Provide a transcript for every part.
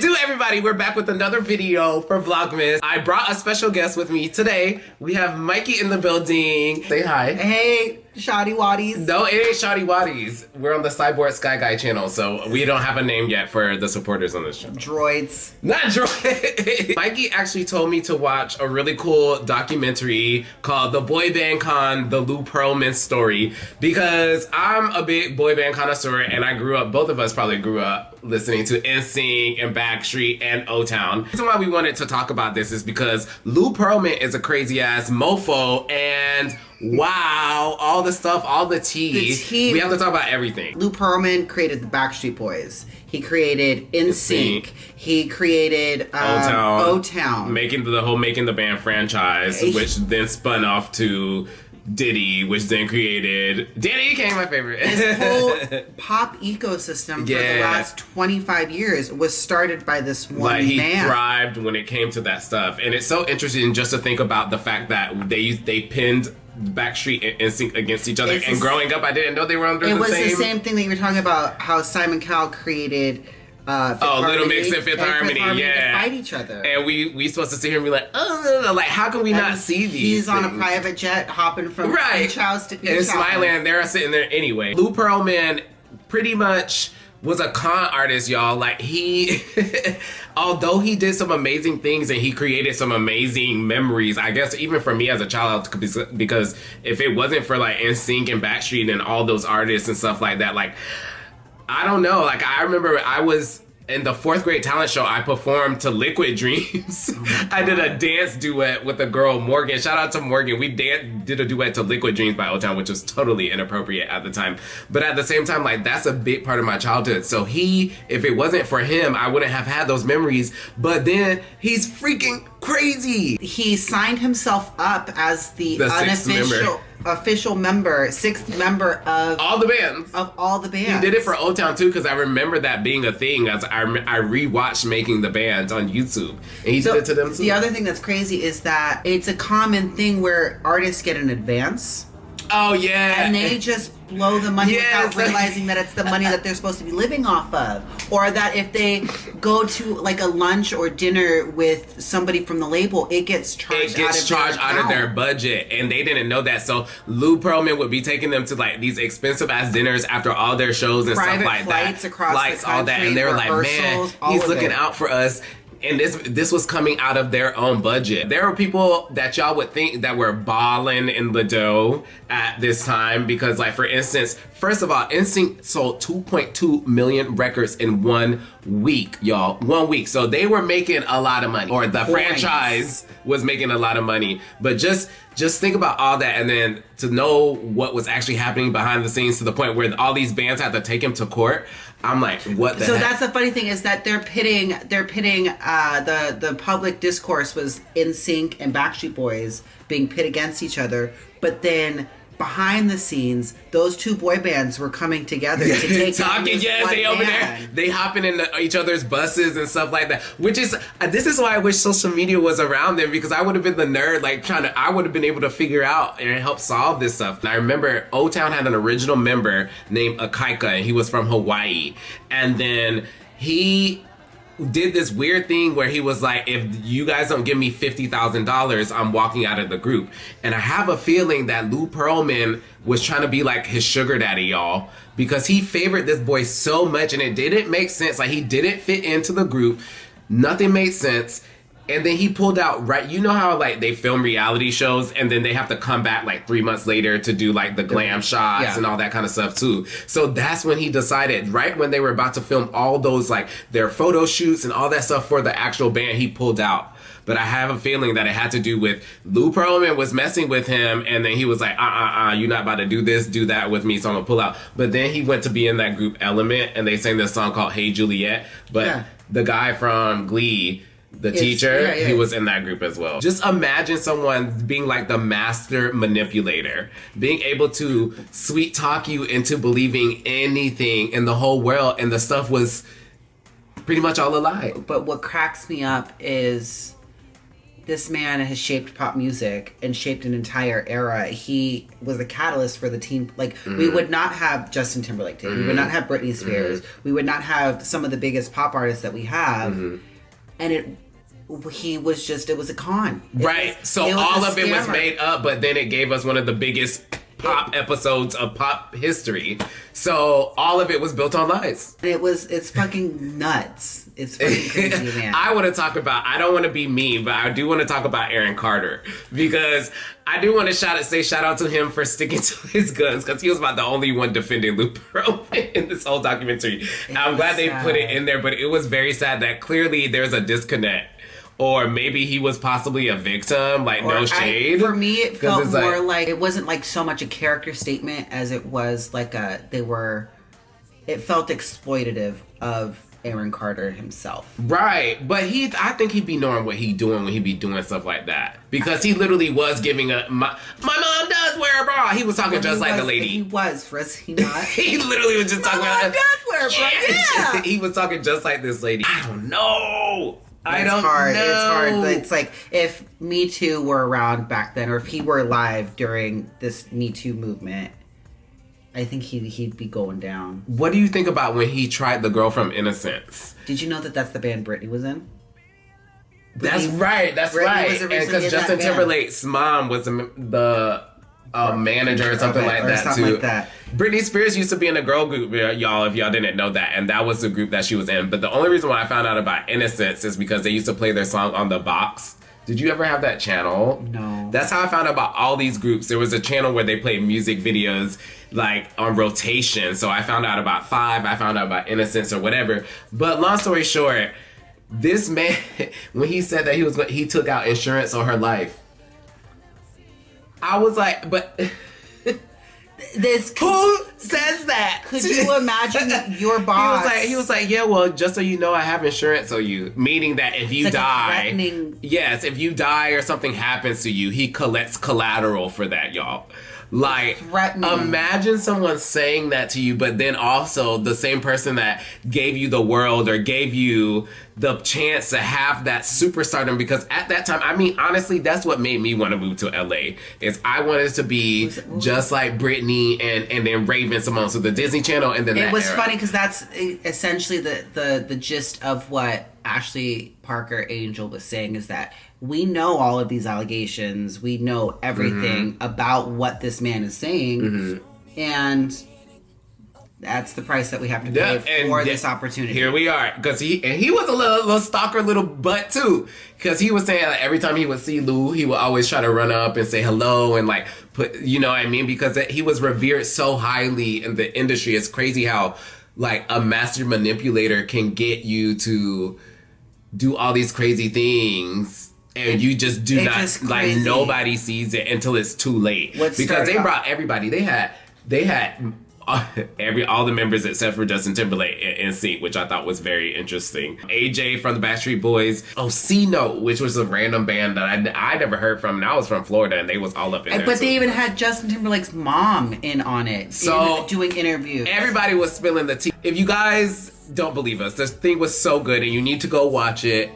it do, everybody? We're back with another video for Vlogmas. I brought a special guest with me today. We have Mikey in the building. Say hi. Hey, Shoddy Waddies. No, it ain't Shoddy Waddies. We're on the Cyborg Sky Guy channel, so we don't have a name yet for the supporters on this channel. Droids. Not droids. Mikey actually told me to watch a really cool documentary called The BoybandCon's, the Lou Pearlman story, because I'm a big boy band connoisseur, and I grew up, both of us probably grew up listening to NSYNC and Backstreet and O-Town. The reason why we wanted to talk about this is because Lou Pearlman is a crazy ass mofo, and wow, all the stuff, all the tea. We have to talk about everything. Lou Pearlman created the Backstreet Boys. He created NSYNC. He created O-Town. Making the band franchise, which then spun off to Diddy, which then created... Diddy became my favorite. This whole pop ecosystem for the last 25 years was started by this one man. He thrived when it came to that stuff. And it's so interesting just to think about the fact that they pinned Backstreet and NSYNC against each other. And growing up, I didn't know they were under the same... It was the same thing that you were talking about, how Simon Cowell created... Little Mix and Fifth Harmony, yeah. To fight each other. And we supposed to sit here and be like, oh, like, how can we not see these He's things? on a private jet hopping from beach house to beach house. And smiling, they're sitting there anyway. Lou Pearlman pretty much was a con artist, y'all. Like, he, although he did some amazing things and he created some amazing memories, I guess even for me as a child, because if it wasn't for like NSYNC and Backstreet and all those artists and stuff like that, like, I don't know. Like, I remember I was in the 4th grade talent show. I performed to Liquid Dreams. I did a dance duet with a girl, Morgan. Shout out to Morgan. We did a duet to Liquid Dreams by O-Town, which was totally inappropriate at the time. But at the same time, like, that's a big part of my childhood. So if it wasn't for him, I wouldn't have had those memories. But then he's freaking crazy. He signed himself up as the unofficial... sixth member of all the bands. Of all the bands. He did it for O-Town too, because I remember that being a thing as I rewatched Making the Bands on YouTube. And he did it to them too. The other thing that's crazy is that it's a common thing where artists get an advance. Oh, yeah. And they just blow the money without realizing that it's the money that they're supposed to be living off of. Or that if they go to like a lunch or dinner with somebody from the label, it gets charged out of their budget. And they didn't know that. So Lou Pearlman would be taking them to like these expensive ass dinners after all their shows and private stuff like flights that. Across the country, all that. And they were like, man, he's looking out for us. And this was coming out of their own budget. There were people that y'all would think that were balling in the dough at this time because, like, for instance, first of all, NSYNC sold 2.2 million records in 1 week, y'all. 1 week. So they were making a lot of money. Or the franchise was making a lot of money. But just think about all that, and then to know what was actually happening behind the scenes to the point where all these bands had to take him to court. I'm like, what the heck? So that's the funny thing is that they're pitting the public discourse was NSYNC and Backstreet Boys being pit against each other, but then behind the scenes, those two boy bands were coming together to take talking. Yes, they over there, they hopping in each other's buses and stuff like that. Which is, this is why I wish social media was around then, because I would have been the nerd, like I would have been able to figure out and help solve this stuff. And I remember O-Town had an original member named Akaika, and he was from Hawaii, and then he did this weird thing where he was like, if you guys don't give me $50,000, I'm walking out of the group. And I have a feeling that Lou Pearlman was trying to be like his sugar daddy, y'all, because he favored this boy so much and it didn't make sense. Like, he didn't fit into the group. Nothing made sense. And then he pulled out, you know how like they film reality shows and then they have to come back like 3 months later to do like the glam shots and all that kind of stuff too. So that's when he decided, right when they were about to film all those like their photo shoots and all that stuff for the actual band, he pulled out. But I have a feeling that it had to do with Lou Pearlman was messing with him, and then he was like, you're not about to do this, do that with me, so I'm gonna pull out. But then he went to be in that group Element, and they sang this song called Hey Juliet. But the guy from Glee, the teacher, he was in that group as well. Just imagine someone being like the master manipulator, being able to sweet talk you into believing anything in the whole world, and the stuff was pretty much all a lie. But what cracks me up is this man has shaped pop music and shaped an entire era. He was a catalyst for the teen. Like, we would not have Justin Timberlake today. We would not have Britney Spears. We would not have some of the biggest pop artists that we have. And it was a con. So all of it was made up, but then it gave us one of the biggest pop episodes of pop history. So all of it was built on lies. It's fucking nuts. It's fucking crazy, man. I want to talk about, I don't want to be mean, but I do want to talk about Aaron Carter, because I do want to shout out to him for sticking to his guns, because he was about the only one defending Lou Pearlman in this whole documentary. I'm glad they put it in there, but it was very sad that clearly there's a disconnect. Or maybe he was possibly a victim, like, no shade. For me, it felt more like it wasn't like so much a character statement as it was like it felt exploitative of Aaron Carter himself. Right, but I think he'd be knowing what he'd doing when he'd be doing stuff like that. Because he literally was giving my mom does wear a bra. He was talking just like the lady. He was he not? He literally was just talking my mom does wear a bra, yeah. He was talking just like this lady. I don't know. It's hard. But it's like if Me Too were around back then, or if he were alive during this Me Too movement, I think he'd be going down. What do you think about when he tried the girl from Innocence? Did you know that that's the band Britney was in? That's right. Because Justin Timberlake's mom was the manager or something like that too. Britney Spears used to be in a girl group, y'all, if y'all didn't know that, and that was the group that she was in. But the only reason why I found out about Innocence is because they used to play their song on the box. Did you ever have that channel? No. That's how I found out about all these groups. There was a channel where they played music videos like on rotation. So I found out about Five, I found out about Innocence or whatever. But long story short, this man, when he said that he took out insurance on her life, I was like, but who says that? Could you imagine your boss? He was like, yeah, well, just so you know, I have insurance on you. Meaning that if you die, if you die or something happens to you, he collects collateral for that, y'all. Like, imagine someone saying that to you, but then also the same person that gave you the world or gave you the chance to have that superstardom. Because at that time, I mean, honestly, that's what made me want to move to LA. Is I wanted to be just like Britney and then Raven Simone, so the Disney Channel, and then it was funny because that's essentially the gist of what Ashley Parker Angel was saying, is that we know all of these allegations. We know everything about what this man is saying. And that's the price that we have to pay for this opportunity. Here we are. Because he was a little stalker little butt too. Because he was saying like, every time he would see Lou, he would always try to run up and say hello and like put, you know what I mean? Because he was revered so highly in the industry. It's crazy how like a master manipulator can get you to do all these crazy things. And you just do not, like, nobody sees it until it's too late. Because they brought everybody. They had all the members except for Justin Timberlake in sync, which I thought was very interesting. AJ from the Backstreet Boys. C-Note, which was a random band that I never heard from, and I was from Florida, and they was all up in there. But they even had Justin Timberlake's mom in on it, so doing interviews. Everybody was spilling the tea. If you guys don't believe us, this thing was so good, and you need to go watch it.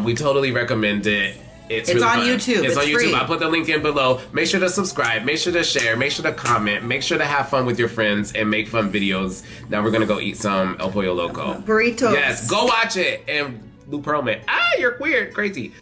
We totally recommend it. It's really on fun. YouTube. It's on YouTube. Free. I'll put the link in below. Make sure to subscribe. Make sure to share. Make sure to comment. Make sure to have fun with your friends and make fun videos. Now we're gonna go eat some El Pollo Loco. Burritos. Yes, go watch it. And Lou Pearlman. You're weird, crazy.